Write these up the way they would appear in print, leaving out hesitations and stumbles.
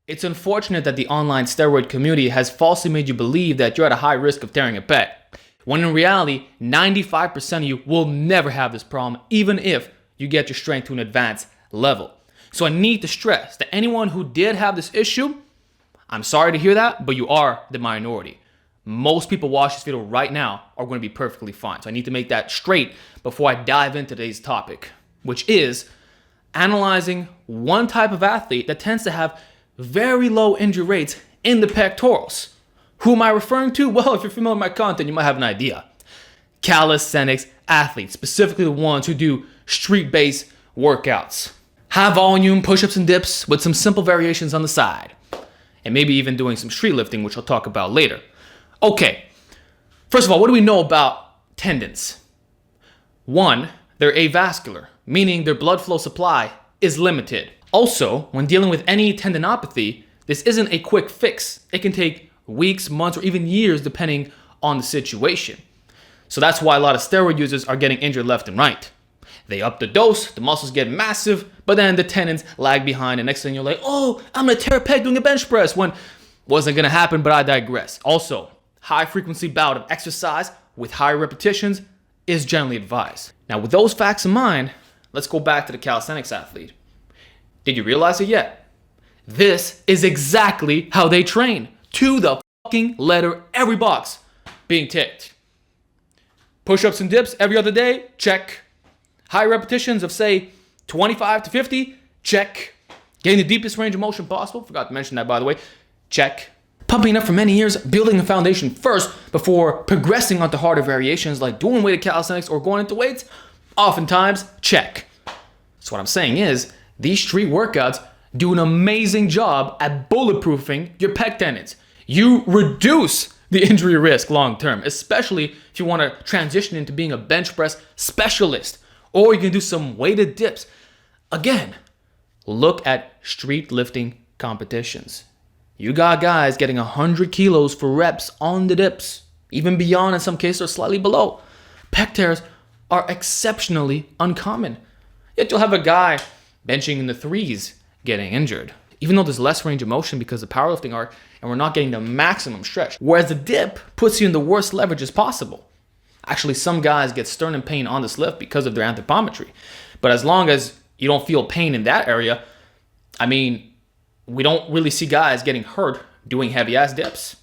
It's unfortunate that the online steroid community has falsely made you believe that you're at a high risk of tearing a pec, when in reality, 95% of you will never have this problem, even if you get your strength to an advanced level. So I need to stress that anyone who did have this issue, I'm sorry to hear that, but you are the minority. Most people watching this video right now are going to be perfectly fine. So I need to make that straight before I dive into today's topic, which is analyzing one type of athlete that tends to have very low injury rates in the pectorals. Who am I referring to? Well, if you're familiar with my content, you might have an idea. Calisthenics athletes, specifically the ones who do street-based workouts. High volume push-ups and dips with some simple variations on the side. And maybe even doing some street lifting, which I'll talk about later. Okay, first of all, what do we know about tendons? One, they're avascular, meaning their blood flow supply is limited. Also, when dealing with any tendinopathy, this isn't a quick fix. It can take weeks, months, or even years depending on the situation. So that's why a lot of steroid users are getting injured left and right. They up the dose, the muscles get massive, but then the tendons lag behind, and next thing you're like, oh, I'm gonna tear a pec doing a bench press, when wasn't gonna happen, but I digress. Also, high frequency bout of exercise with high repetitions is generally advised. Now, with those facts in mind, let's go back to the calisthenics athlete. Did you realize it yet? This is exactly how they train. To the fucking letter, every box being ticked. Push-ups and dips every other day, check. High repetitions of say 25 to 50, check. Getting the deepest range of motion possible, forgot to mention that by the way, check. Pumping up for many years, building a foundation first before progressing onto harder variations like doing weighted calisthenics or going into weights, oftentimes check. So what I'm saying is, these street workouts do an amazing job at bulletproofing your pec tendons. You reduce the injury risk long term, especially if you want to transition into being a bench press specialist, or you can do some weighted dips. Again, look at street lifting competitions. You got guys getting 100 kilos for reps on the dips, even beyond in some cases or slightly below. Pec tears are exceptionally uncommon. Yet you'll have a guy benching in the threes getting injured, even though there's less range of motion because of powerlifting arc and we're not getting the maximum stretch. Whereas the dip puts you in the worst leverage as possible. Actually, some guys get sternum pain on this lift because of their anthropometry. But as long as you don't feel pain in that area, I mean, we don't really see guys getting hurt doing heavy ass dips.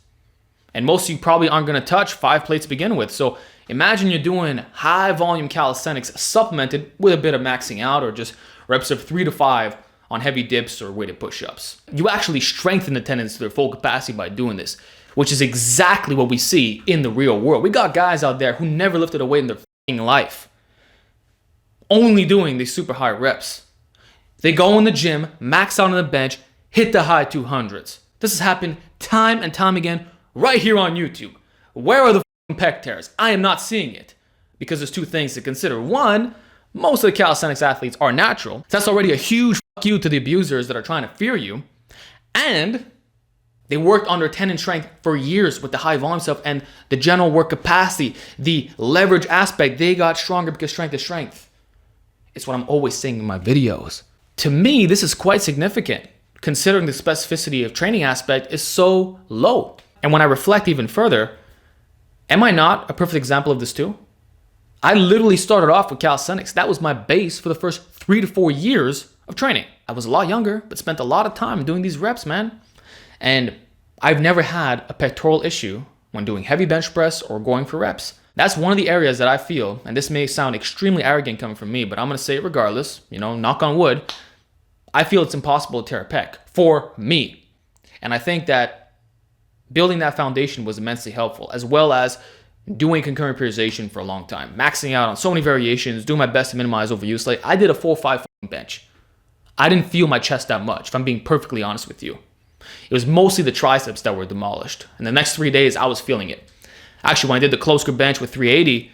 And most of you probably aren't going to touch 5 plates to begin with. So imagine you're doing high volume calisthenics supplemented with a bit of maxing out or just reps of 3 to 5 on heavy dips or weighted push-ups. You actually strengthen the tendons to their full capacity by doing this, which is exactly what we see in the real world. We got guys out there who never lifted a weight in their fucking life, only doing these super high reps. They go in the gym, max out on the bench, hit the high 200s. This has happened time and time again right here on YouTube. Where are the pec tears? I am not seeing it because there's 2 things to consider. One, most of the calisthenics athletes are natural. So that's already a huge fuck you to the abusers that are trying to fear you. And they worked on their tendon strength for years with the high volume stuff and the general work capacity, the leverage aspect. They got stronger because strength is strength. It's what I'm always saying in my videos. To me, this is quite significant considering the specificity of training aspect is so low. And when I reflect even further, am I not a perfect example of this too? I literally started off with calisthenics. That was my base for the first 3 to 4 years of training. I was a lot younger, but spent a lot of time doing these reps, man. And I've never had a pectoral issue when doing heavy bench press or going for reps. That's one of the areas that I feel, and this may sound extremely arrogant coming from me, but I'm going to say it regardless, knock on wood, I feel it's impossible to tear a pec for me. And I think that building that foundation was immensely helpful, as well as doing concurrent periodization for a long time, maxing out on so many variations, doing my best to minimize overuse. Like I did a 4-5 bench. I didn't feel my chest that much, if I'm being perfectly honest with you. It was mostly the triceps that were demolished. And the next 3 days, I was feeling it. Actually, when I did the close grip bench with 380,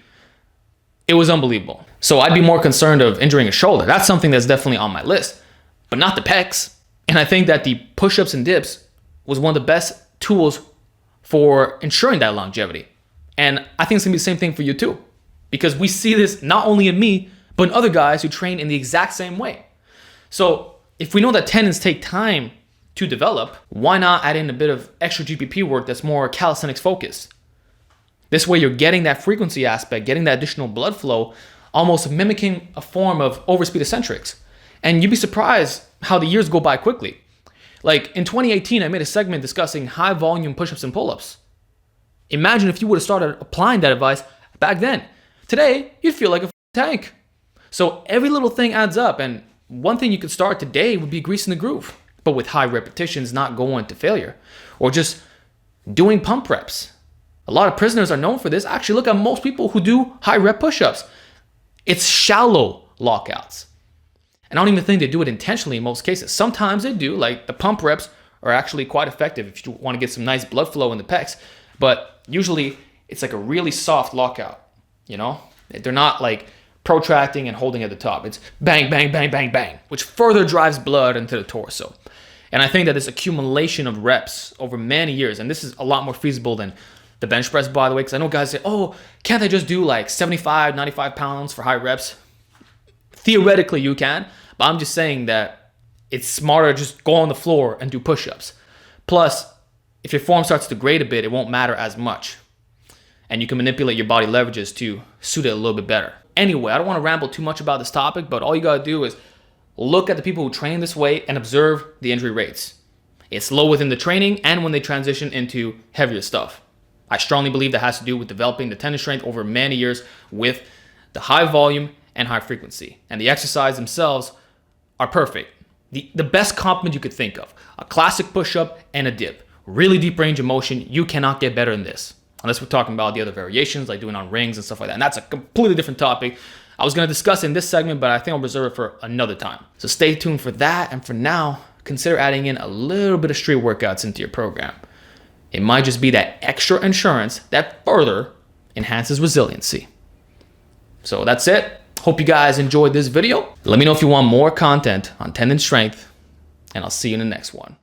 it was unbelievable. So I'd be more concerned of injuring a shoulder. That's something that's definitely on my list, but not the pecs. And I think that the push-ups and dips was one of the best tools for ensuring that longevity. And I think it's gonna be the same thing for you too, because we see this not only in me, but in other guys who train in the exact same way. So if we know that tendons take time to develop, why not add in a bit of extra GPP work that's more calisthenics focused? This way you're getting that frequency aspect, getting that additional blood flow, almost mimicking a form of overspeed eccentrics. And you'd be surprised how the years go by quickly. Like in 2018, I made a segment discussing high volume push-ups and pull-ups. Imagine if you would have started applying that advice back then. Today, you'd feel like a tank. So every little thing adds up, and one thing you could start today would be greasing the groove, but with high repetitions, not going to failure, or just doing pump reps. A lot of prisoners are known for this. Actually, look at most people who do high rep push-ups. It's shallow lockouts. And I don't even think they do it intentionally in most cases. Sometimes they do, like the pump reps are actually quite effective if you want to get some nice blood flow in the pecs, but usually it's like a really soft lockout, you know? They're not like protracting and holding at the top. It's bang, bang, bang, bang, bang, which further drives blood into the torso. And I think that this accumulation of reps over many years, and this is a lot more feasible than the bench press, by the way, because I know guys say, oh, can't I just do like 75, 95 pounds for high reps? Theoretically, you can, but I'm just saying that it's smarter to just go on the floor and do push-ups. Plus, if your form starts to degrade a bit, it won't matter as much. And you can manipulate your body leverages to suit it a little bit better. Anyway, I don't want to ramble too much about this topic, but all you got to do is look at the people who train this way and observe the injury rates. It's low within the training and when they transition into heavier stuff. I strongly believe that has to do with developing the tendon strength over many years with the high volume and high frequency. And the exercise themselves are perfect. The best complement you could think of. A classic push-up and a dip. Really deep range of motion. You cannot get better than this. Unless we're talking about the other variations, like doing on rings and stuff like that. And that's a completely different topic. I was going to discuss in this segment, but I think I'll reserve it for another time. So stay tuned for that. And for now, consider adding in a little bit of street workouts into your program. It might just be that extra insurance that further enhances resiliency. So that's it. Hope you guys enjoyed this video. Let me know if you want more content on tendon strength, and I'll see you in the next one.